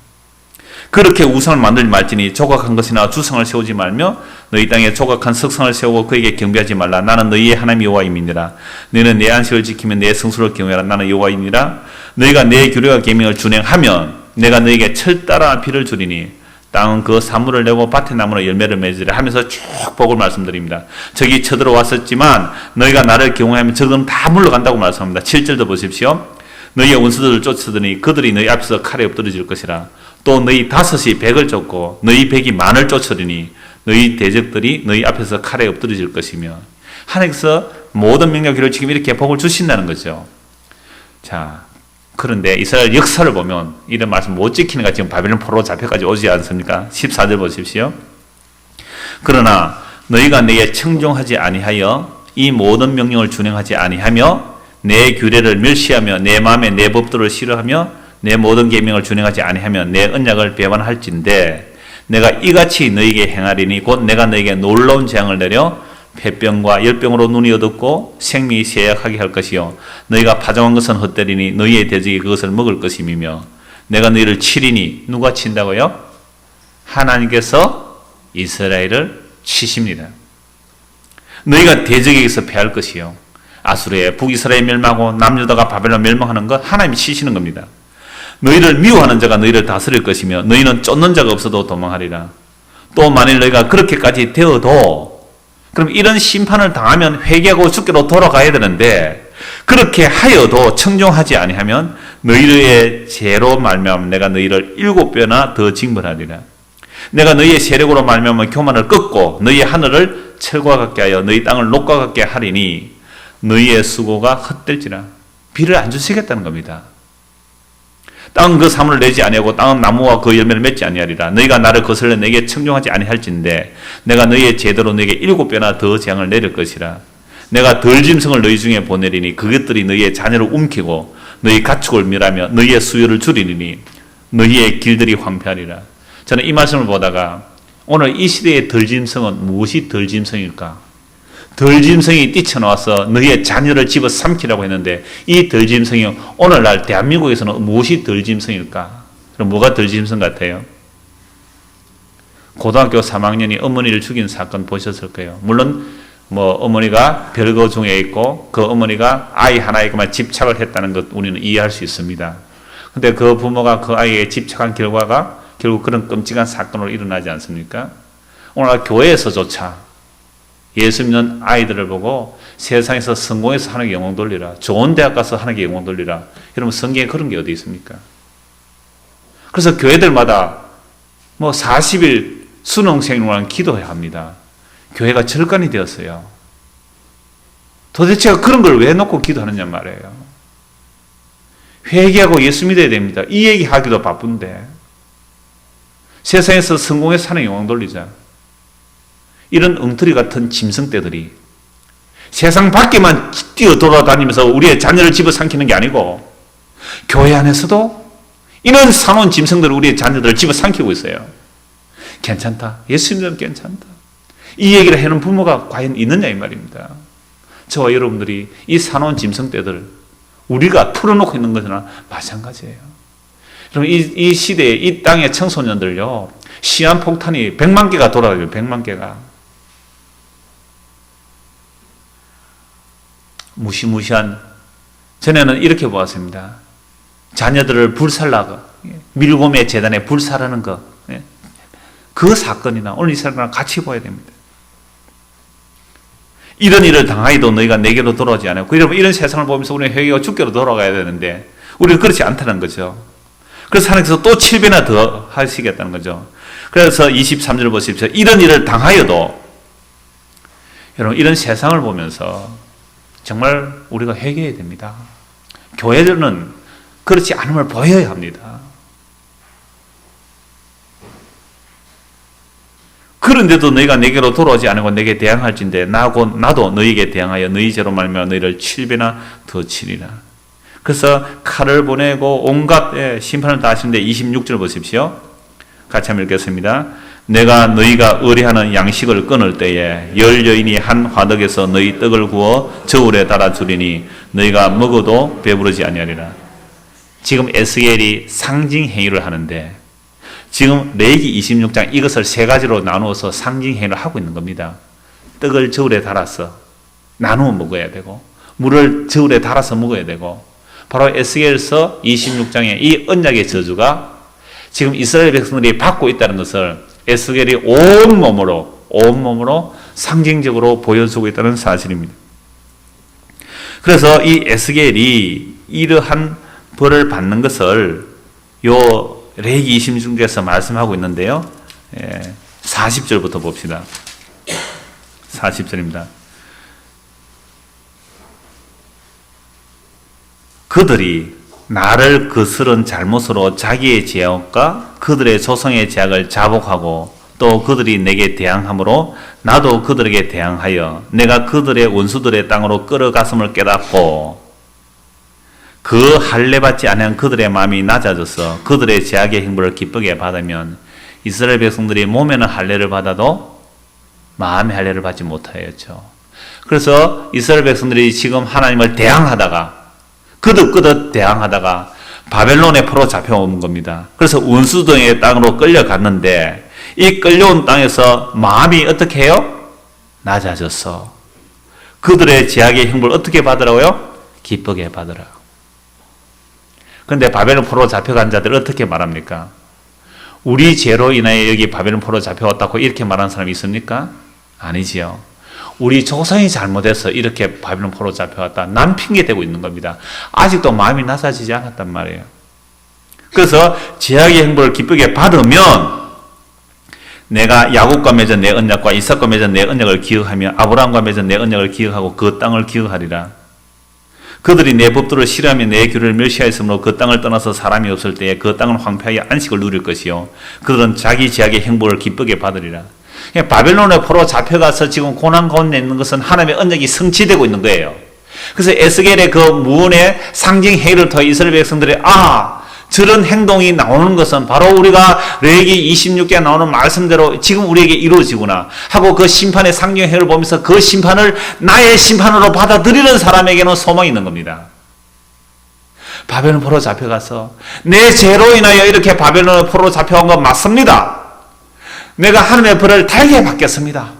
그렇게 우상을 만들지 말지니 조각한 것이나 주상을 세우지 말며 너희 땅에 조각한 석상을 세우고 그에게 경배하지 말라. 나는 너희의 하나님 여호와임이니라. 너희는 내 안식을 지키며 내 성수를 경외하라. 나는 여호와임이니라. 너희가 내 규례와 계명을 준행하면 내가 너희에게 철따라 비를 주리니 땅은 그 사물을 내고 밭의 나무는 열매를 맺으리라 하면서 쭉 복을 말씀드립니다. 적이 쳐들어왔었지만 너희가 나를 경외하면 적은 다 물러간다고 말씀합니다. 7절도 보십시오. 너희의 원수들을 쫓으더니 그들이 너희 앞에서 칼에 엎드러질 것이라. 또 너희 5이 100을 쫓고 너희 100이 만을 쫓으리니 너희 대적들이 너희 앞에서 칼에 엎드러질 것이며. 하나님께서 모든 명령 규례를 지금 이렇게 복을 주신다는 거죠. 자, 그런데 이스라엘 역사를 보면 이런 말씀 못 지키는가 지금 바벨론 포로로 잡혀까지 오지 않습니까? 14절 보십시오. 그러나 너희가 내게 청종하지 아니하여 이 모든 명령을 준행하지 아니하며 내 규례를 멸시하며 내 마음에 내 법도를 싫어하며 내 모든 계명을 준행하지 아니하며 내 언약을 배반할진대 내가 이같이 너희에게 행하리니 곧 내가 너희에게 놀라운 재앙을 내려 폐병과 열병으로 눈이 어둡고 생명이 쇠약하게 할 것이요 너희가 파종한 것은 헛되리니 너희의 대적이 그것을 먹을 것임이며 내가 너희를 치리니. 누가 친다고요? 하나님께서 이스라엘을 치십니다. 너희가 대적에게서 패할 것이요 아수르의 북이스라엘 멸망하고 남유다가 바벨론 멸망하는 것 하나님이 치시는 겁니다. 너희를 미워하는 자가 너희를 다스릴 것이며 너희는 쫓는 자가 없어도 도망하리라. 또 만일 너희가 그렇게까지 되어도 그럼 이런 심판을 당하면 회개하고 주께로 돌아가야 되는데 그렇게 하여도 청종하지 아니하면 너희의 죄로 말미암아 내가 너희를 7배나 더 징벌하리라. 내가 너희의 세력으로 말미암아 교만을 꺾고 너희의 하늘을 철과 같게 하여 너희 땅을 녹과 같게 하리니 너희의 수고가 헛될지라. 비를 안 주시겠다는 겁니다. 땅은 그 사물을 내지 아니하고 땅은 나무와 그 열매를 맺지 아니하리라. 너희가 나를 거슬러 내게 청종하지 아니할진대 내가 너희의 제대로 너희에게 7배나 더 재앙을 내릴 것이라. 내가 덜 짐승을 너희 중에 보내리니 그것들이 너희의 자녀를 움키고 너희 가축을 멸하며 너희의 수요를 줄이리니 너희의 길들이 황폐하리라. 저는 이 말씀을 보다가 오늘 이 시대의 덜 짐승은 무엇이 덜 짐승일까? 덜 짐승이 뛰쳐나와서 너희의 자녀를 집어삼키라고 했는데 이 덜 짐승이 오늘날 대한민국에서는 무엇이 덜 짐승일까? 그럼 뭐가 덜 짐승 같아요? 고등학교 3학년이 어머니를 죽인 사건 보셨을 거예요. 물론 뭐 어머니가 별거 중에 있고 그 어머니가 아이 하나에게만 집착을 했다는 것 우리는 이해할 수 있습니다. 근데 그 부모가 그 아이에 집착한 결과가 결국 그런 끔찍한 사건으로 일어나지 않습니까? 오늘 교회에서조차 예수 믿는 아이들을 보고 세상에서 성공해서 하나님께 영광 돌리라, 좋은 대학 가서 하나님께 영광 돌리라, 여러분 성경에 그런 게 어디 있습니까? 그래서 교회들마다 뭐 40일 수능생활 기도해야 합니다. 교회가 절간이 되었어요. 도대체 그런 걸 왜 놓고 기도하느냐 말이에요. 회개하고 예수 믿어야 됩니다. 이 얘기 하기도 바쁜데 세상에서 성공해서 하나님 영광 돌리자. 이런 엉터리 같은 짐승떼들이 세상 밖에만 뛰어 돌아다니면서 우리의 자녀를 집어삼키는 게 아니고 교회 안에서도 이런 사나운 짐승들이 우리의 자녀들을 집어삼키고 있어요. 괜찮다. 예수 믿으면 괜찮다. 이 얘기를 해놓은 부모가 과연 있느냐 이 말입니다. 저와 여러분들이 이 사나운 짐승떼들 우리가 풀어놓고 있는 것이나 마찬가지예요. 여러분 이 시대에 이 땅의 청소년들요 시한폭탄이 100만 개가 돌아다녀요. 100만 개가. 무시무시한, 전에는 이렇게 보았습니다. 자녀들을 불살라고 밀고매 재단에 불살하는 거, 그 사건이나 오늘 이 사건이랑 같이 봐야 됩니다. 이런 일을 당하여도 너희가 내게로 돌아오지 않았고, 여러분 이런 세상을 보면서 우리는 회개가 주께로 돌아가야 되는데 우리는 그렇지 않다는 거죠. 그래서 하나님께서 또 7배나 더 하시겠다는 거죠. 그래서 23절 보십시오. 이런 일을 당하여도, 여러분 이런 세상을 보면서 정말 우리가 회개해야 됩니다. 교회들은 그렇지 않음을 보여야 합니다. 그런데도 너희가 내게로 돌아오지 않고 내게 대항할진대 나도 너희에게 대항하여 너희 죄로 말미암아 너희를 7배나 더 치리라. 그래서 칼을 보내고 온갖 심판을 다 하시는데 26절 보십시오. 같이 한번 읽겠습니다. 내가 너희가 의뢰하는 양식을 끊을 때에 열 여인이 한 화덕에서 너희 떡을 구워 저울에 달아 주리니 너희가 먹어도 배부르지 아니하리라. 지금 에스겔이 상징 행위를 하는데 지금 레위기 26장 이것을 세 가지로 나누어서 상징 행위를 하고 있는 겁니다. 떡을 저울에 달아서 나누어 먹어야 되고 물을 저울에 달아서 먹어야 되고, 바로 에스겔서 26장의 이 언약의 저주가 지금 이스라엘 백성들이 받고 있다는 것을 에스겔이 온몸으로 상징적으로 보여주고 있다는 사실입니다. 그래서 이 에스겔이 이러한 벌을 받는 것을 요 레위기 26장에서 말씀하고 있는데요. 40절부터 봅시다. 40절입니다. 그들이 나를 거스른 잘못으로 자기의 죄악과 그들의 조상의 죄악을 자복하고 또 그들이 내게 대항함으로 나도 그들에게 대항하여 내가 그들의 원수들의 땅으로 끌어갔음을 깨닫고 그 할례받지 아니한 그들의 마음이 낮아져서 그들의 죄악의 행보를 기쁘게 받으면 이스라엘 백성들이 몸에는 할례를 받아도 마음의 할례를 받지 못하였죠. 그래서 이스라엘 백성들이 지금 하나님을 대항하다가 끄덕끄덕 대항하다가 바벨론의 포로 잡혀온 겁니다. 그래서 원수들의 땅으로 끌려갔는데 이 끌려온 땅에서 마음이 어떻게 해요? 낮아져서 그들의 죄악의 행보를 어떻게 받으라고요? 기쁘게 받으라. 그런데 바벨론 포로 잡혀간 자들 어떻게 말합니까? 우리 죄로 인하여 여기 바벨론 포로 잡혀왔다고 이렇게 말하는 사람이 있습니까? 아니지요. 우리 조상이 잘못해서 이렇게 바벨론 포로 잡혀왔다. 남 핑계 대고 있는 겁니다. 아직도 마음이 낮아지지 않았단 말이에요. 그래서 죄악의 행보를 기쁘게 받으면 내가 야곱과 맺은 내 언약과 이삭과 맺은 내 언약을 기억하며 아브라함과 맺은 내 언약을 기억하고 그 땅을 기억하리라. 그들이 내 법도를 싫어하며 내 규례를 멸시하였으므로 그 땅을 떠나서 사람이 없을 때에 그 땅을 황폐하여 안식을 누릴 것이요 그들은 자기 죄악의 행보를 기쁘게 받으리라. 바벨론의 포로 잡혀가서 지금 고난 가운데 있는 것은 하나님의 언약이 성취되고 있는 거예요. 그래서 에스겔의 그 무언의 상징 행위를 통해 이스라엘 백성들이 저런 행동이 나오는 것은 바로 우리가 레위기 26개에 나오는 말씀대로 지금 우리에게 이루어지구나 하고 그 심판의 상징 행위를 보면서 그 심판을 나의 심판으로 받아들이는 사람에게는 소망이 있는 겁니다. 바벨론 포로 잡혀가서 내 죄로 인하여 이렇게 바벨론 포로 잡혀간 건 맞습니다. 내가 하나님의 벌을 달게 받겠습니다.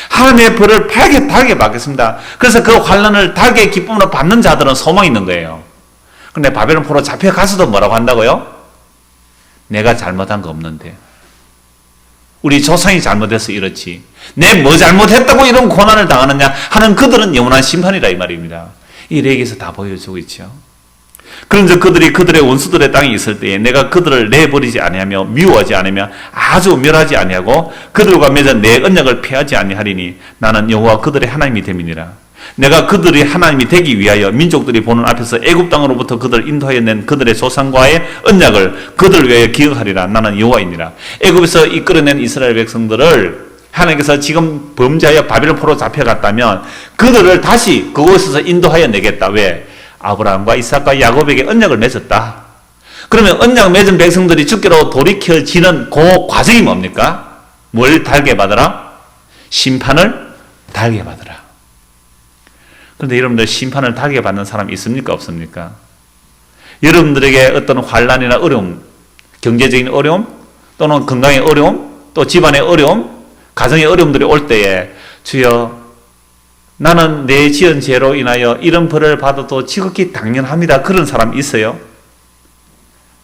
하나님의 벌을 달게 받겠습니다. 그래서 그 환난을 달게 기쁨으로 받는 자들은 소망이 있는 거예요. 근데 바벨론 포로 잡혀가서도 뭐라고 한다고요? 내가 잘못한 거 없는데. 우리 조상이 잘못해서 이렇지. 내 뭐 잘못했다고 이런 고난을 당하느냐 하는 그들은 영원한 심판이라 이 말입니다. 이 레기에서 다 보여주고 있죠. 그런즉 그들이 그들의 원수들의 땅에 있을 때에 내가 그들을 내버리지 아니하며 미워하지 않으며 아주 멸하지 아니하고 그들과 맺은 내 언약을 폐하지 아니하리니 나는 여호와 그들의 하나님이 됨이니라. 내가 그들이 하나님이 되기 위하여 민족들이 보는 앞에서 애굽 땅으로부터 그들을 인도하여 낸 그들의 조상과의 언약을 그들을 위하여 기억하리라. 나는 여호와이니라. 애굽에서 이끌어낸 이스라엘 백성들을 하나님께서 지금 범죄하여 바벨론 포로 잡혀갔다면 그들을 다시 그곳에서 인도하여 내겠다. 왜? 아브라함과 이삭과 야곱에게 언약을 맺었다. 그러면 언약 맺은 백성들이 주께로 돌이켜지는 그 과정이 뭡니까? 뭘 달게 받으라? 심판을 달게 받으라. 그런데 여러분들 심판을 달게 받는 사람 있습니까? 없습니까? 여러분들에게 어떤 환난이나 어려움, 경제적인 어려움, 또는 건강의 어려움, 또 집안의 어려움, 가정의 어려움들이 올 때에 주여 나는 내 지은 죄로 인하여 이런 벌을 받아도 지극히 당연합니다. 그런 사람 있어요?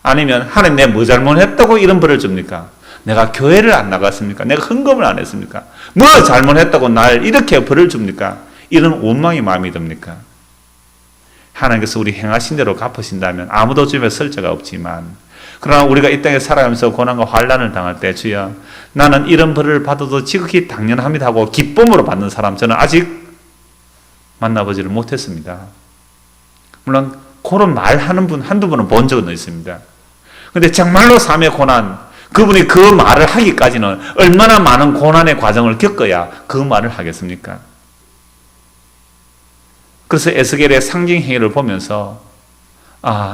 아니면 하나님 내가 뭐 잘못했다고 이런 벌을 줍니까? 내가 교회를 안 나갔습니까? 내가 헌금을 안 했습니까? 뭐 잘못했다고 날 이렇게 벌을 줍니까? 이런 원망이 마음이 듭니까? 하나님께서 우리 행하신 대로 갚으신다면 아무도 주변에 설 자가 없지만 그러나 우리가 이 땅에 살아가면서 고난과 환난을 당할 때 주여 나는 이런 벌을 받아도 지극히 당연합니다 하고 기쁨으로 받는 사람 저는 아직 만나보지를 못했습니다. 물론 그런 말하는 분 한두 번은 본 적은 있습니다. 그런데 정말로 삶의 고난 그분이 그 말을 하기까지는 얼마나 많은 고난의 과정을 겪어야 그 말을 하겠습니까? 그래서 에스겔의 상징 행위를 보면서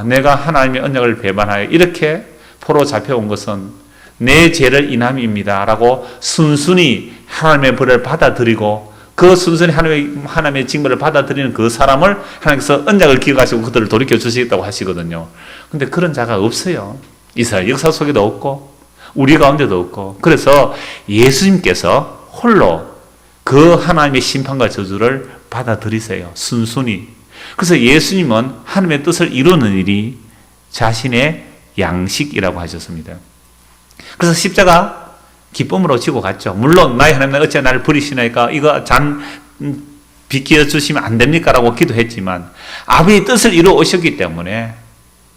내가 하나님의 언약을 배반하여 이렇게 포로 잡혀온 것은 내 죄를 인함입니다 라고 순순히 하나님의 벌을 받아들이고 그 순순히 하나님의 징벌을 받아들이는 그 사람을 하나님께서 언약을 기억하시고 그들을 돌이켜 주시겠다고 하시거든요. 근데 그런 자가 없어요. 이스라엘 역사 속에도 없고 우리 가운데도 없고 그래서 예수님께서 홀로 그 하나님의 심판과 저주를 받아들이세요. 순순히. 그래서 예수님은 하나님의 뜻을 이루는 일이 자신의 양식이라고 하셨습니다. 그래서 십자가 기쁨으로 지고 갔죠. 물론 나의 하나님 어찌 나를 버리시나이까 이거 잔 비켜주시면 안 됩니까? 라고 기도했지만 아버지의 뜻을 이루어 오셨기 때문에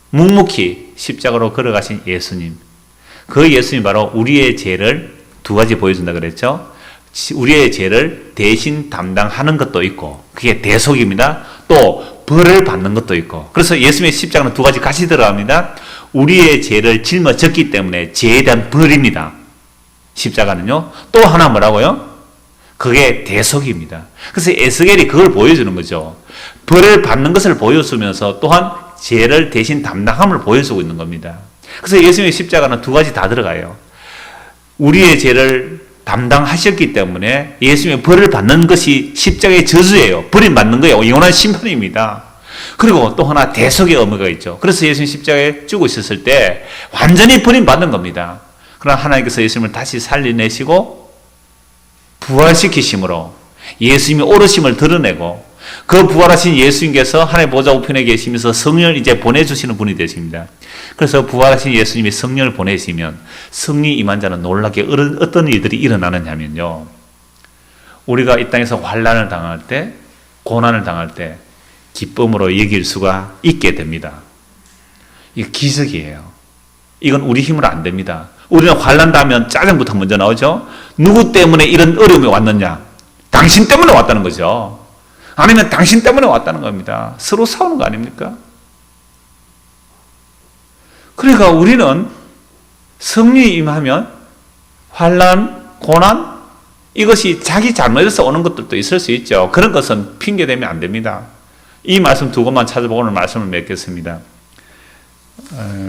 묵묵히 십자가로 걸어가신 예수님, 그 예수님이 바로 우리의 죄를 두 가지 보여준다 그랬죠. 우리의 죄를 대신 담당하는 것도 있고 그게 대속입니다. 또 벌을 받는 것도 있고 그래서 예수님의 십자가는 두 가지 같이 들어갑니다. 우리의 죄를 짊어졌기 때문에 죄에 대한 벌입니다. 십자가는요. 또 하나 뭐라고요? 그게 대속입니다. 그래서 에스겔이 그걸 보여주는 거죠. 벌을 받는 것을 보여주면서 또한 죄를 대신 담당함을 보여주고 있는 겁니다. 그래서 예수님의 십자가는 두 가지 다 들어가요. 우리의 죄를 담당하셨기 때문에 예수님의 벌을 받는 것이 십자가의 저주예요. 버림받는 거예요. 영원한 심판입니다. 그리고 또 하나 대속의 의무가 있죠. 그래서 예수님 십자가에 죽고 있었을 때 완전히 버림받는 겁니다. 그러나 하나님께서 예수님을 다시 살려내시고 부활시키심으로 예수님이 오르심을 드러내고 그 부활하신 예수님께서 하나님의 보좌 우편에 계시면서 성령을 이제 보내주시는 분이 되십니다. 그래서 부활하신 예수님이 성령을 보내시면 성령이 임한 자는 놀랍게 어떤 일들이 일어나느냐면요. 우리가 이 땅에서 환난을 당할 때 고난을 당할 때 기쁨으로 여길 수가 있게 됩니다. 이거 기적이에요. 이건 우리 힘으로 안 됩니다. 우리는 환난 당하면 짜증부터 먼저 나오죠. 누구 때문에 이런 어려움이 왔느냐? 당신 때문에 왔다는 거죠. 아니면 당신 때문에 왔다는 겁니다. 서로 싸우는 거 아닙니까? 그러니까 우리는 성령이 임하면 환난, 고난 이것이 자기 잘못에서 오는 것들도 있을 수 있죠. 그런 것은 핑계대면 안 됩니다. 이 말씀 두 것만 찾아보고 오늘 말씀을 맺겠습니다.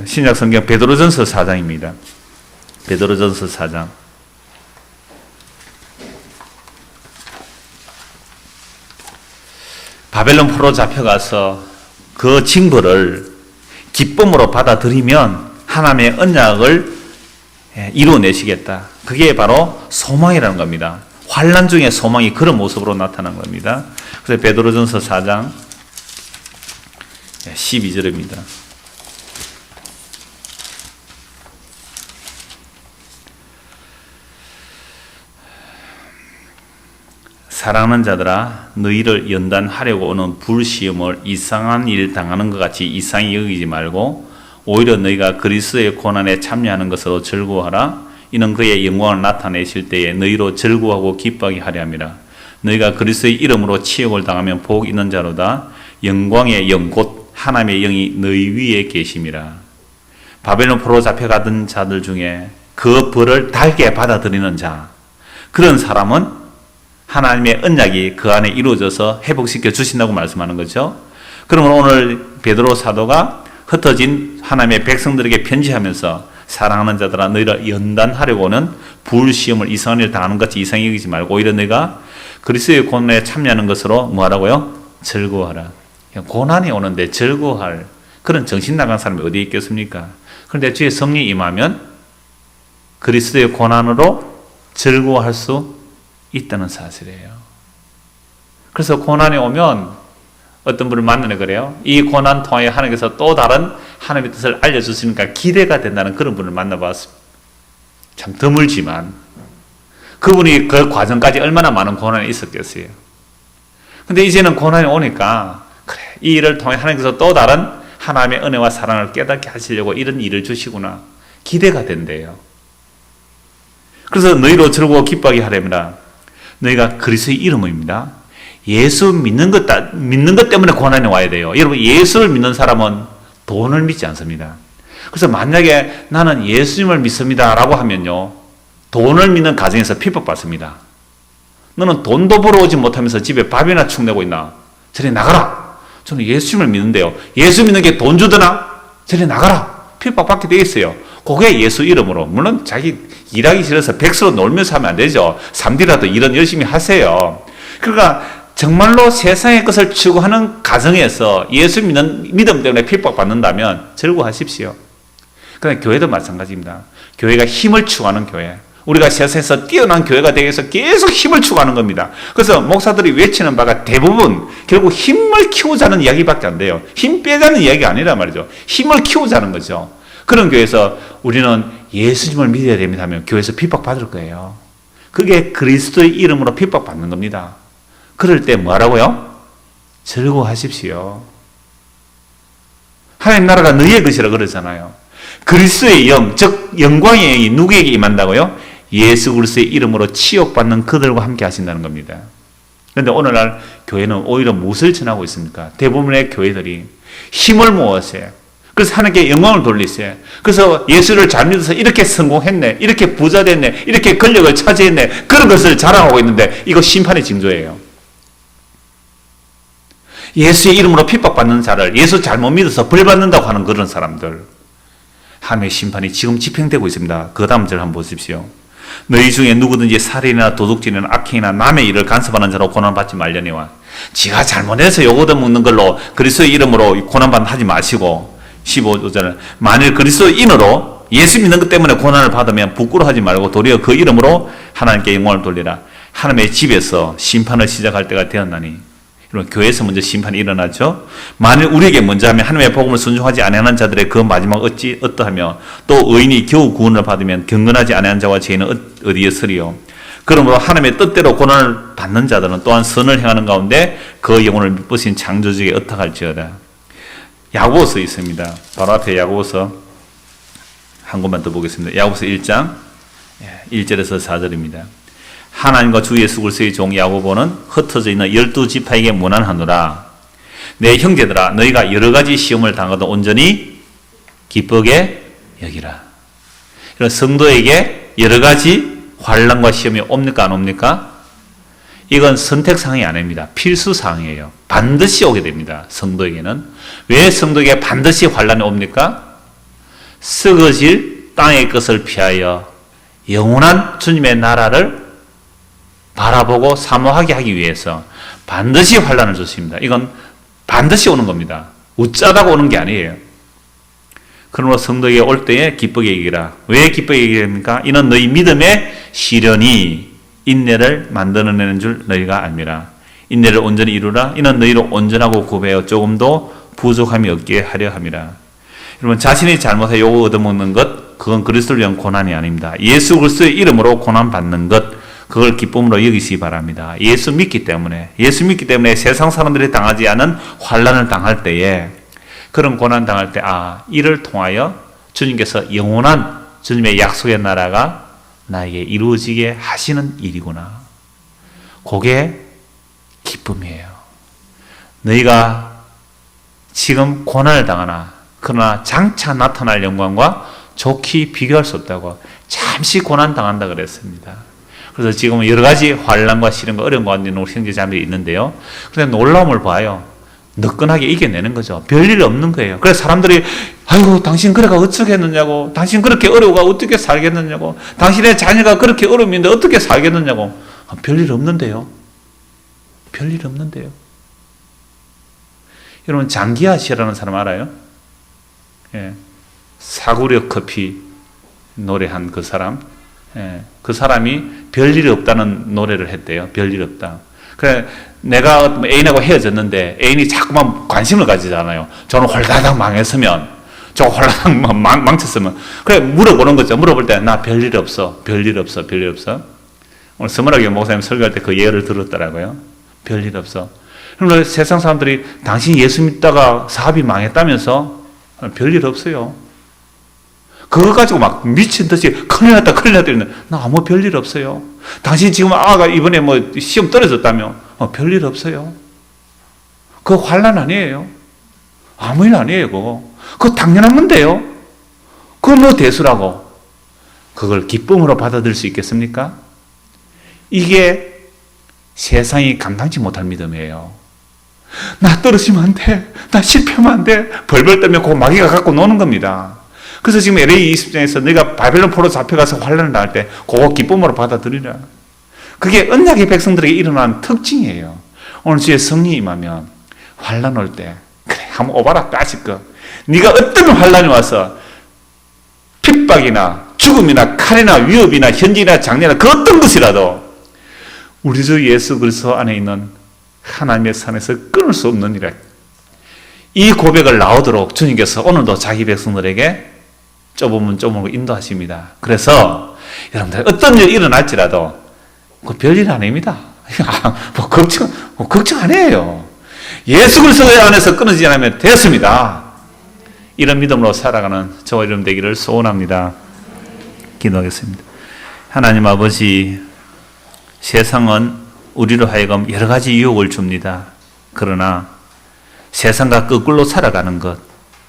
신약 성경 베드로전서 4장입니다. 베드로전서 4장. 바벨론 포로 잡혀가서 그 징벌을 기쁨으로 받아들이면 하나님의 언약을 이루어내시겠다. 그게 바로 소망이라는 겁니다. 환난 중에 소망이 그런 모습으로 나타난 겁니다. 그래서 베드로전서 4장 12절입니다. 사랑하는 자들아, 너희를 연단하려고 오는 불시험을 이상한 일 당하는 것 같이 이상히 여기지 말고 오히려 너희가 그리스도의 고난에 참여하는 것으로 즐거워하라. 이는 그의 영광을 나타내실 때에 너희로 즐거워하고 기뻐하게 하려 함이라. 너희가 그리스도의 이름으로 치욕을 당하면 복 있는 자로다. 영광의 영 곧 하나님의 영이 너희 위에 계심이라. 바벨론 포로 잡혀가던 자들 중에 그 벌을 달게 받아들이는 자, 그런 사람은 하나님의 언약이 그 안에 이루어져서 회복시켜 주신다고 말씀하는 거죠. 그러면 오늘 베드로 사도가 흩어진 하나님의 백성들에게 편지하면서 사랑하는 자들아, 너희를 연단하려고 하는 불시험을 이상한 일 당하는 것 같이 이상히 여기지 말고 오히려 너희가 그리스도의 고난에 참여하는 것으로 뭐하라고요? 즐거워하라. 고난이 오는데 즐거워할 그런 정신 나간 사람이 어디 있겠습니까? 그런데 주의 성령이 임하면 그리스도의 고난으로 즐거워할 수 있다는 사실이에요. 그래서 고난이 오면 어떤 분을 만나네 그래요. 이 고난 통하여 하나님께서 또 다른 하나님의 뜻을 알려주시니까 기대가 된다는 그런 분을 만나봤습니다. 참 드물지만 그분이 그 과정까지 얼마나 많은 고난이 있었겠어요. 근데 이제는 고난이 오니까 그래, 이 일을 통해 하나님께서 또 다른 하나님의 은혜와 사랑을 깨닫게 하시려고 이런 일을 주시구나. 기대가 된대요. 그래서 너희로 즐거워 기뻐하게 하려면 너희가 그리스도의 이름입니다. 예수 믿는 것 때문에 고난이 와야 돼요. 여러분, 예수를 믿는 사람은 돈을 믿지 않습니다. 그래서 만약에 나는 예수님을 믿습니다 라고 하면요, 돈을 믿는 가정에서 핍박받습니다. 너는 돈도 벌어오지 못하면서 집에 밥이나 축내고 있나? 저리 나가라. 저는 예수님을 믿는데요. 예수 믿는 게 돈 주더나? 저리 나가라. 핍박받게 돼 있어요. 그게 예수 이름으로. 물론 자기 일하기 싫어서 백수로 놀면서 하면 안 되죠. 3D라도 일은 열심히 하세요. 그러니까 정말로 세상의 것을 추구하는 가정에서 예수 믿는 믿음 때문에 핍박받는다면 즐거워하십시오. 그런데 교회도 마찬가지입니다. 교회가 힘을 추구하는 교회. 우리가 세상에서 뛰어난 교회가 되기 위해서 계속 힘을 추구하는 겁니다. 그래서 목사들이 외치는 바가 대부분 결국 힘을 키우자는 이야기밖에 안 돼요. 힘 빼자는 이야기가 아니란 말이죠. 힘을 키우자는 거죠. 그런 교회에서 우리는 예수님을 믿어야 됩니다 하면 교회에서 핍박받을 거예요. 그게 그리스도의 이름으로 핍박받는 겁니다. 그럴 때 뭐라고요? 즐거워하십시오. 하나님 나라가 너희의 것이라 그러잖아요. 그리스도의 영, 즉 영광의 영이 누구에게 임한다고요? 예수 그리스도의 이름으로 치욕받는 그들과 함께 하신다는 겁니다. 그런데 오늘날 교회는 오히려 무엇을 전하고 있습니까? 대부분의 교회들이 힘을 모으세요. 그래서 하나님께 영광을 돌리세요. 그래서 예수를 잘 믿어서 이렇게 성공했네, 이렇게 부자 됐네, 이렇게 권력을 차지했네, 그런 것을 자랑하고 있는데 이거 심판의 징조예요. 예수의 이름으로 핍박받는 자를 예수 잘못 믿어서 벌받는다고 하는 그런 사람들, 하나님의 심판이 지금 집행되고 있습니다. 그 다음 절 한번 보십시오. 너희 중에 누구든지 살인이나 도둑질이나 악행이나 남의 일을 간섭하는 자로 고난받지 말려니와. 지가 잘못해서 요거 얻어먹는 걸로 그리스도의 이름으로 고난받는 하지 마시고, 15절, 만일 그리스도인으로 예수 믿는 것 때문에 고난을 받으면 부끄러워하지 말고 도리어 그 이름으로 하나님께 영광을 돌리라. 하나님의 집에서 심판을 시작할 때가 되었나니. 여러분, 교회에서 먼저 심판이 일어나죠. 만일 우리에게 먼저 하면 하나님의 복음을 순종하지 아니하는 자들의 그 마지막 어떠하며 또 의인이 겨우 구원을 받으면 경건하지 아니한 자와 죄인은 어디에 서리요. 그러므로 하나님의 뜻대로 고난을 받는 자들은 또한 선을 행하는 가운데 그 영혼을 믿으신 창조주에게 어떡할지어다. 야고보서 있습니다. 바로 앞에 야고보서 한 곳만 더 보겠습니다. 야고보서 1장 1절에서 4절입니다. 하나님과 주 예수 그리스도의 종 야고보는 흩어져 있는 12지파에게 문안하노라. 내 형제들아, 너희가 여러 가지 시험을 당하도 온전히 기쁘게 여기라. 이런 성도에게 여러 가지 환난과 시험이 옵니까 안 옵니까? 이건 선택사항이 아닙니다. 필수사항이에요. 반드시 오게 됩니다. 성도에게는. 왜 성도에게 반드시 환난이 옵니까? 썩어질 땅의 것을 피하여 영원한 주님의 나라를 바라보고 사모하게 하기 위해서 반드시 환난을 주십니다. 이건 반드시 오는 겁니다. 웃자다가 오는 게 아니에요. 그러므로 성도에게 올 때에 기쁘게 여기라. 왜 기쁘게 여기랍니까? 이는 너희 믿음의 시련이 인내를 만들어내는 줄 너희가 알미라. 인내를 온전히 이루라. 이는 너희로 온전하고 구배하여 조금도 부족함이 없게 하려 함이라. 여러분, 자신이 잘못해 욕을 얻어먹는 것, 그건 그리스도를 위한 고난이 아닙니다. 예수 그리스도의 이름으로 고난 받는 것, 그걸 기쁨으로 여기시기 바랍니다. 예수 믿기 때문에 세상 사람들이 당하지 않은 환난을 당할 때에, 그런 고난 당할 때, 이를 통하여 주님께서 영원한 주님의 약속의 나라가 나에게 이루어지게 하시는 일이구나. 그게 기쁨이에요. 너희가 지금 고난을 당하나, 그러나 장차 나타날 영광과 좋게 비교할 수 없다고, 잠시 고난 당한다 그랬습니다. 그래서 지금 여러 가지 환난과 시련과 어려운 가운데 있는 우리 형제자매들이 있는데요. 그런데 놀라움을 봐요. 너끈하게 이겨내는 거죠. 별일 없는 거예요. 그래서 사람들이 아이고 당신 그래가 어쩌겠느냐고, 당신 그렇게 어려워가 어떻게 살겠느냐고, 당신의 자녀가 그렇게 어려움인데 어떻게 살겠느냐고. 별일 없는데요. 별일 없는데요. 여러분, 장기하 씨라는 사람 알아요? 예. 사구려 커피 노래한 그 사람. 예. 그 사람이 별일이 없다는 노래를 했대요. 별일 없다. 그래, 내가 애인하고 헤어졌는데 애인이 자꾸만 관심을 가지잖아요. 저는 홀라당 망했으면, 저 홀라당 망쳤으면. 그래, 물어보는 거죠. 물어볼 때, 나 별일 없어. 별일 없어. 별일 없어. 오늘 서문학교 목사님 설교할 때 그 예를 들었더라고요. 별일 없어. 그럼 세상 사람들이 당신 예수 믿다가 사업이 망했다면서? 별일 없어요. 그거 가지고 막 미친 듯이 큰일 났다 이러는데, 나 아무 별일 없어요. 당신 지금 아가 이번에 뭐 시험 떨어졌다며? 별일 없어요. 그거 환난 아니에요. 아무 일 아니에요, 그거. 그거 당연한 건데요. 그거 뭐 대수라고. 그걸 기쁨으로 받아들일 수 있겠습니까? 이게 세상이 감당치 못할 믿음이에요. 나 떨어지면 안 돼. 나 실패하면 안 돼. 벌벌 떨며 그 마귀가 갖고 노는 겁니다. 그래서 지금 LA 20장에서 네가 바벨론 포로 잡혀가서 환난을 당할 때 그거 기쁨으로 받아들이라. 그게 언약의 백성들에게 일어난 특징이에요. 오늘 주의 성령이 임하면 환난 올 때, 그래 한번 오바라 따질 거. 네가 어떤 환난이 와서 핍박이나 죽음이나 칼이나 위협이나 현진이나 장례나 그 어떤 것이라도 우리 주 예수 그리스도 안에 있는 하나님의 산에서 끊을 수 없는 일에, 이 고백을 나오도록 주님께서 오늘도 자기 백성들에게 좁으면 좁은 거 인도하십니다. 그래서 여러분들 어떤 일이 일어날지라도 그 별일 아닙니다. 걱정 안 해요. 예수 그리스도 안에서 끊어지지 않으면 됐습니다. 이런 믿음으로 살아가는 저와 여러분 되기를 소원합니다. 기도하겠습니다. 하나님 아버지, 세상은 우리로 하여금 여러 가지 유혹을 줍니다. 그러나 세상과 거꾸로 살아가는 것,